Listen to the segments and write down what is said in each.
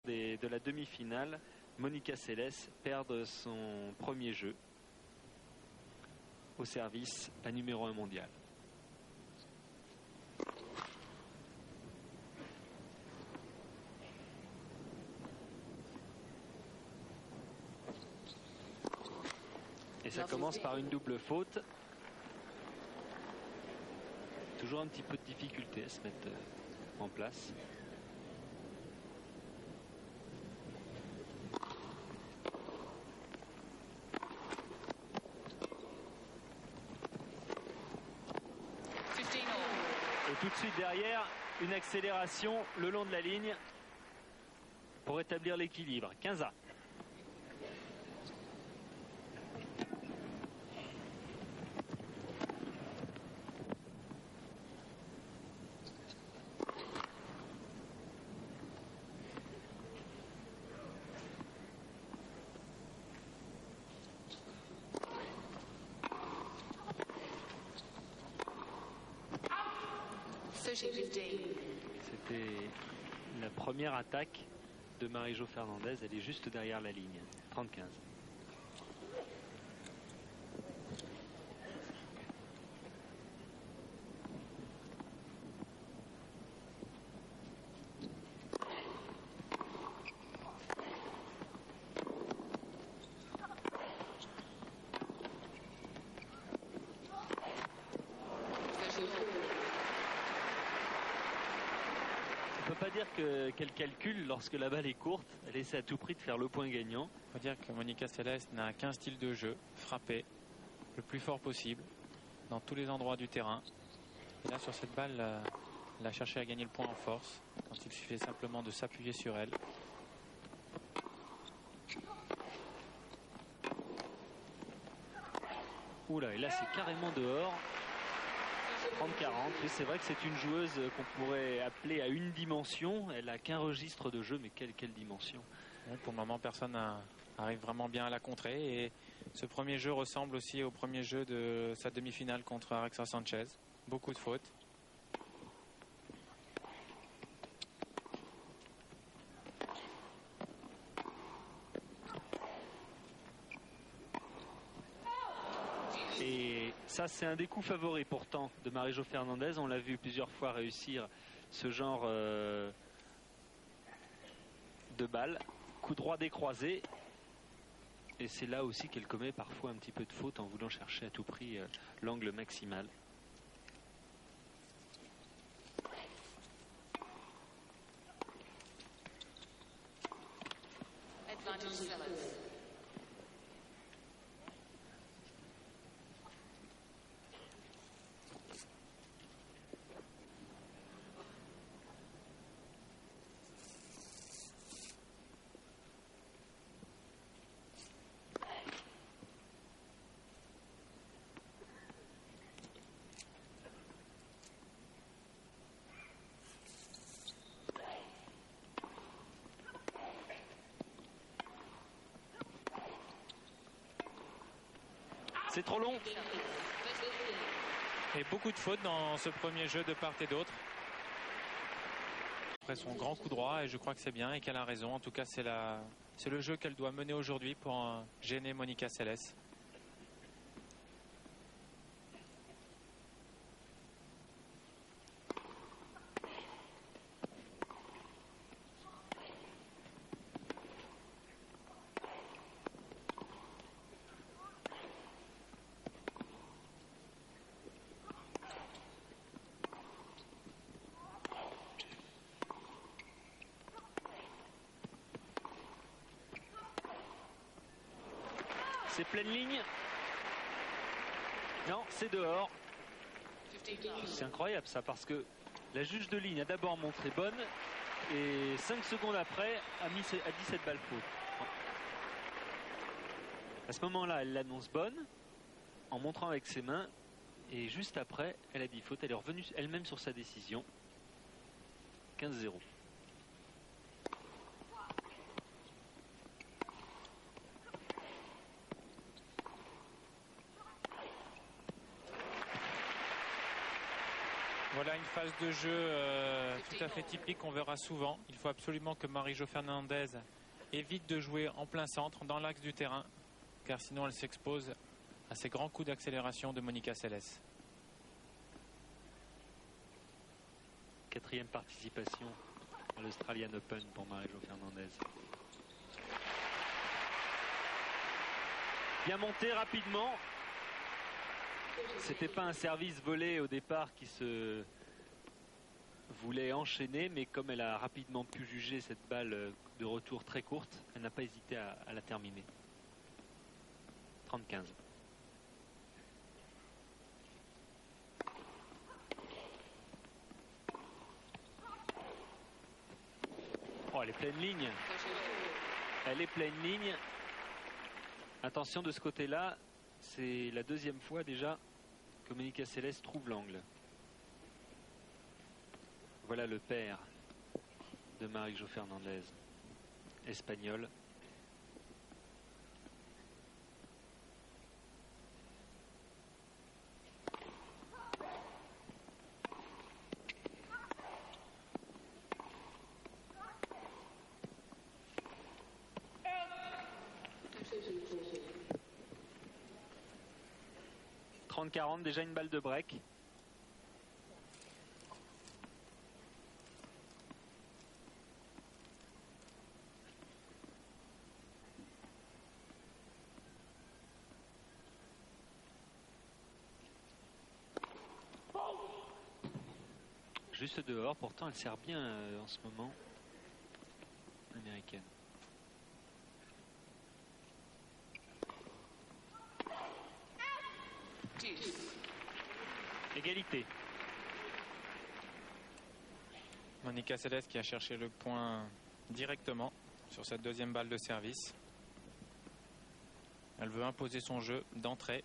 de la demi-finale, Monica Seles perd son premier jeu au service à numéro 1 mondial. Et ça commence par une double faute. Toujours un petit peu de difficulté à se mettre en place. Et tout de suite derrière, une accélération le long de la ligne pour établir l'équilibre. 15-A. C'était la première attaque de Marie-Jo Fernandez. Elle est juste derrière la ligne. 30-15. Qu'elle calcule lorsque la balle est courte. Elle essaie à tout prix de faire le point gagnant. Il faut dire que Monica Seles n'a qu'un style de jeu, frapper le plus fort possible dans tous les endroits du terrain. Et là sur cette balle, elle a cherché à gagner le point en force quand il suffisait simplement de s'appuyer sur elle. Oula, et là c'est carrément dehors. 30-40, mais c'est vrai que c'est une joueuse qu'on pourrait appeler à une dimension. Elle a qu'un registre de jeu, mais quelle dimension. Pour le moment, personne n'arrive vraiment bien à la contrer. Et ce premier jeu ressemble aussi au premier jeu de sa demi-finale contre Arexa Sanchez. Beaucoup de fautes. Et ça, c'est un des coups favoris pourtant de Marie-Jo Fernandez. On l'a vu plusieurs fois réussir ce genre de balle. Coup droit décroisé. Et c'est là aussi qu'elle commet parfois un petit peu de faute en voulant chercher à tout prix l'angle maximal. C'est trop long. Et beaucoup de fautes dans ce premier jeu de part et d'autre. Après son grand coup droit, et je crois que c'est bien et qu'elle a raison. En tout cas, c'est le jeu qu'elle doit mener aujourd'hui pour gêner Monica Seles. C'est pleine ligne. Non, c'est dehors. C'est incroyable ça, parce que la juge de ligne a d'abord montré bonne et 5 secondes après a dit cette balle faute. À ce moment-là, elle l'annonce bonne en montrant avec ses mains, et juste après, elle a dit faute. Elle est revenue elle-même sur sa décision. 15-0. Voilà là une phase de jeu tout à fait typique qu'on verra souvent. Il faut absolument que Marie-Jo Fernandez évite de jouer en plein centre, dans l'axe du terrain, car sinon elle s'expose à ces grands coups d'accélération de Monica Seles. 4e participation à l'Australian Open pour Marie-Jo Fernandez. Bien monté rapidement. C'était pas un service volé au départ qui se voulait enchaîner, mais comme elle a rapidement pu juger cette balle de retour très courte, elle n'a pas hésité à la terminer. 30-15. Oh, elle est pleine ligne. Elle est pleine ligne. Attention de ce côté-là, c'est la 2e fois déjà que Monica Seles trouve l'angle. Voilà le père de Marie-Jo Fernandez, espagnol. « 30-40, déjà une balle de break. » Juste dehors, pourtant elle sert bien en ce moment, l'américaine. Égalité. Monica Seles qui a cherché le point directement sur cette 2e balle de service. Elle veut imposer son jeu d'entrée.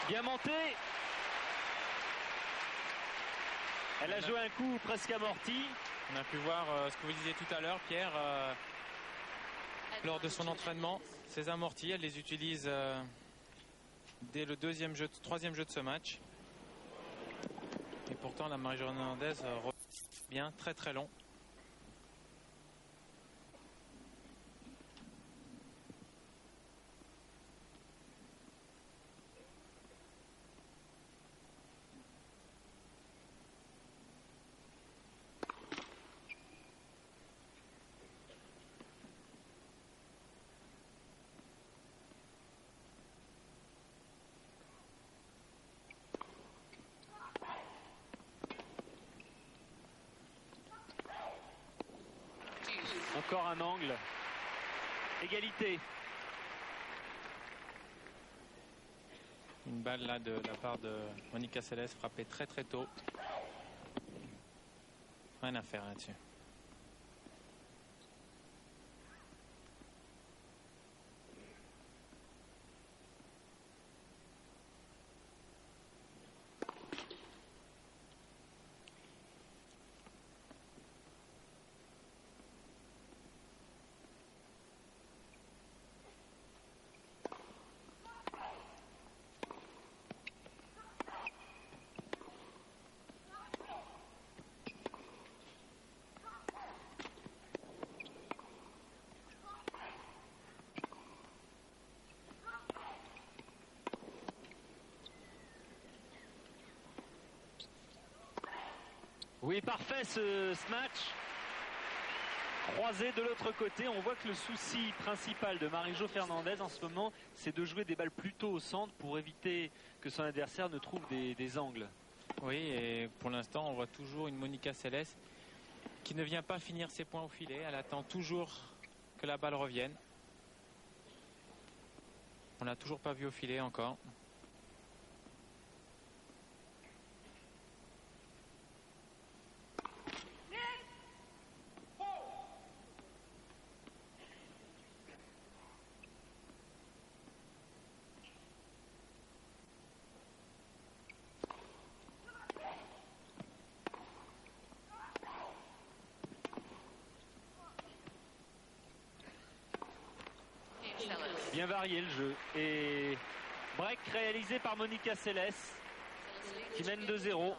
Bien monté. Elle a joué un coup presque amorti. On a pu voir ce que vous disiez tout à l'heure, Pierre, lors de son entraînement. Ces amortis, elle les utilise dès le 3e jeu de ce match. Et pourtant, la Marie-Jo Fernandez bien très très long. Encore un angle. Égalité. Une balle là de la part de Monica Seles frappée très très tôt. Rien à faire là-dessus. Oui, parfait ce match. Croisé de l'autre côté, on voit que le souci principal de Marie-Jo Fernandez en ce moment, c'est de jouer des balles plutôt au centre pour éviter que son adversaire ne trouve des angles. Oui, et pour l'instant, on voit toujours une Monica Seles qui ne vient pas finir ses points au filet. Elle attend toujours que la balle revienne. On l'a toujours pas vu au filet encore. Bien varié le jeu. Et break réalisé par Monica Seles qui mène 2-0.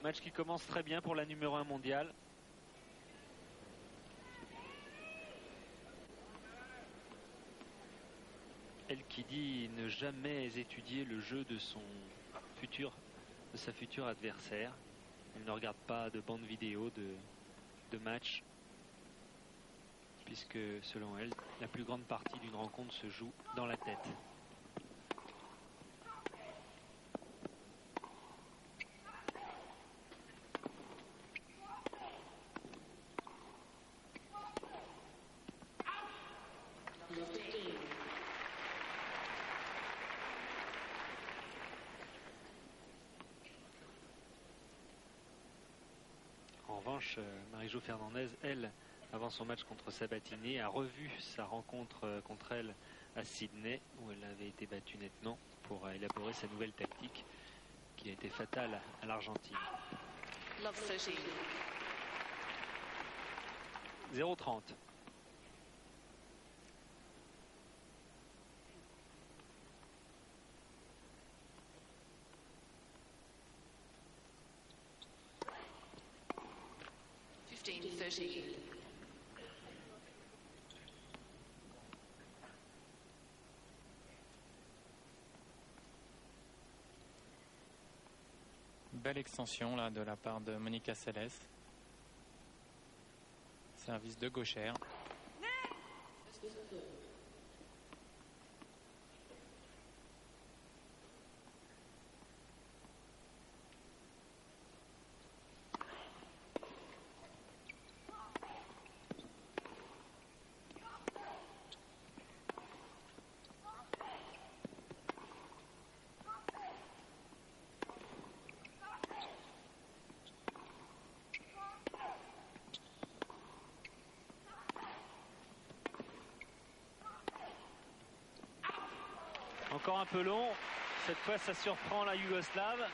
Match qui commence très bien pour la numéro 1 mondiale. Elle qui dit ne jamais étudier le jeu de sa future adversaire. Elle ne regarde pas de bande vidéo de match, puisque selon elle, la plus grande partie d'une rencontre se joue dans la tête. En revanche, Marie-Jo Fernandez, elle, avant son match contre Sabatini, a revu sa rencontre contre elle à Sydney, où elle avait été battue nettement, pour élaborer sa nouvelle tactique qui a été fatale à l'Argentine. 0-30. Belle extension là de la part de Monica Seles. Service de gauchère. Encore un peu long. Cette fois, ça surprend la Yougoslave.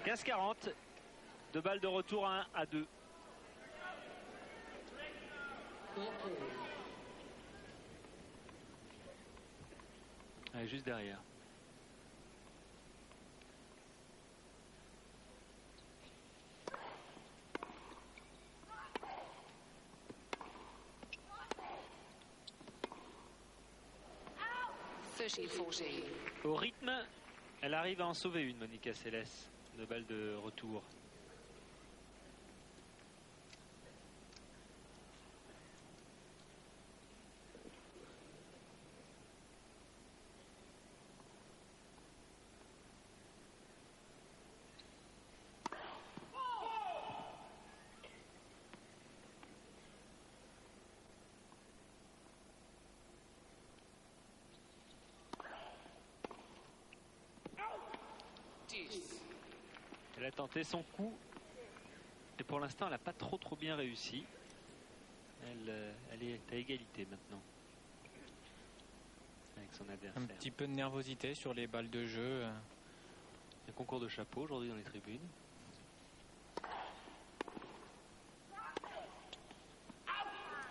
15-40. 2 balles de retour, 1-2. Allez, juste derrière. Au rythme, elle arrive à en sauver une, Monica Seles. 2 balles de retour. Elle a tenté son coup et pour l'instant elle n'a pas trop bien réussi. Elle est à égalité maintenant avec son adversaire. Un petit peu de nervosité sur les balles de jeu. Un concours de chapeau aujourd'hui dans les tribunes.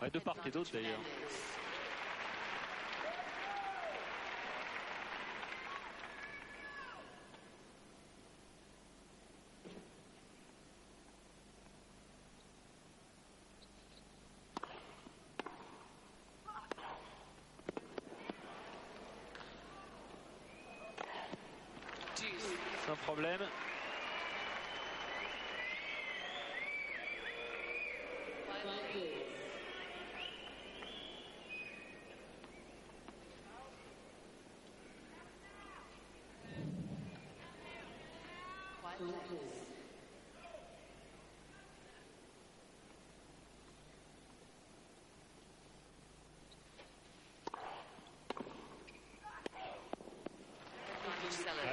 Ouais, de part et d'autre d'ailleurs. Sans problème.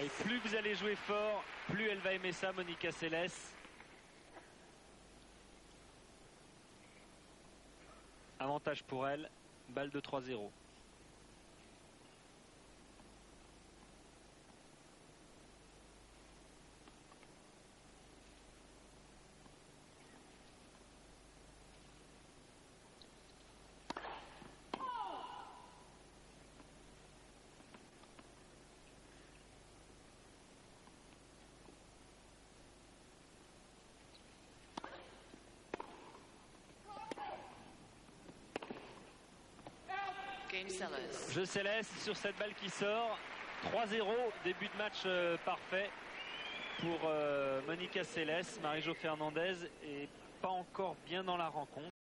Et plus vous allez jouer fort, plus elle va aimer ça, Monica Seles. Avantage pour elle, balle de 3-0. Jeu Céleste sur cette balle qui sort. 3-0, début de match parfait pour Monica Seles. Marie-Jo Fernandez est pas encore bien dans la rencontre.